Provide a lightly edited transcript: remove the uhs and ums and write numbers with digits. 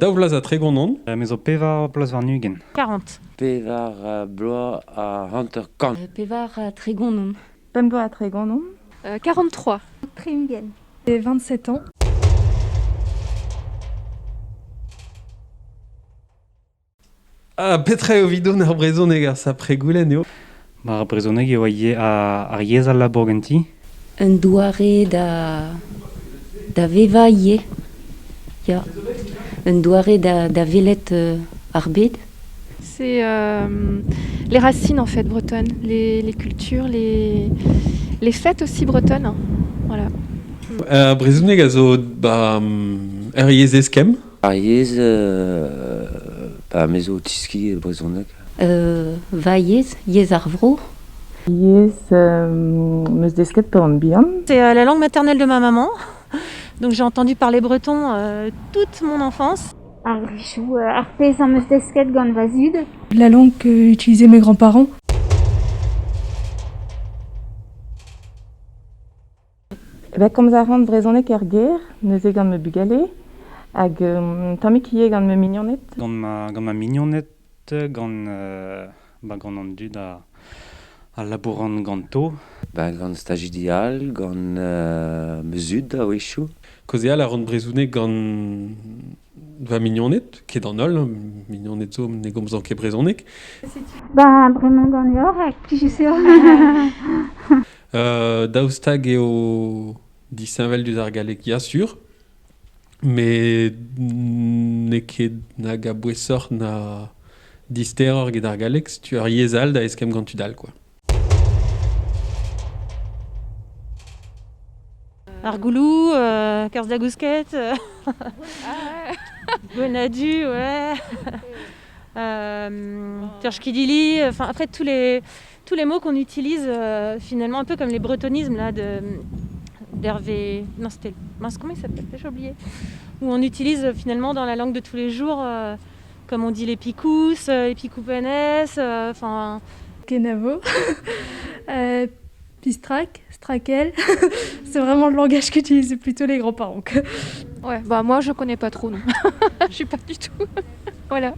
Daoulaz a Tregondon. Mais au pevar plus var nugen. 40. Pevar bloaz a hanter kant. Pevar a Tregondon. Pembo a Tregondon. 43. Trimgen. J'ai 27 ans. Petra eo vidon ar brezhoneg ar sa pregoulenn eo. Mar brezhoneg eo a ye ar yezhal la bourgenti. Un doare da veva ye. Ya. Un doare da velet ar bed. C'est les racines en fait bretonnes, les cultures, les fêtes aussi bretonnes. Voilà. Brezhoneg a zo ar yez eskem. Ar yez mezo tiski brezhoneg. Va yez ar vro. Yes, meus desket pe an bihan. C'est la langue maternelle de ma maman. Donc j'ai entendu parler breton toute mon enfance. Ar grichou, ar pez an meus desket gant vazud. La langue qu'utilisaient mes grands-parents. Komz a ran brezhoneg ar ger, neuze gant me bugale, hag tamik ie gant me mignonnet. Gant ma mignonnet, gant an dud a labouran ganto. Gant stagidial, gant mezud a wechou. Kozeal a ran brezhoneg gant va mignonnet, ket an ol, mignonnet zo ne gomzan ket brezhoneg. Bremañ gant yor, hag plijuseo. Daoustag eo distinvel dud ar galleg, ya sur, me ne ket nag a bouesor na disteror ged ar galleg, tu ar yezhal da eskem gant tudal, quoi. Ar goulou, kerzh da gousket, bonadu, ouais. Terchkidili, enfin après tous les mots qu'on utilise finalement un peu comme les bretonismes là d'Hervé. Non, c'était mince, comment il s'appelle? J'ai oublié. Où on utilise finalement dans la langue de tous les jours, comme on dit les picous, les picoupenes, enfin. Kenavo. Pistrac, strakel. C'est vraiment le langage qu'utilisent plutôt les grands-parents. Ouais, moi je connais pas trop non. Je suis pas du tout. Voilà.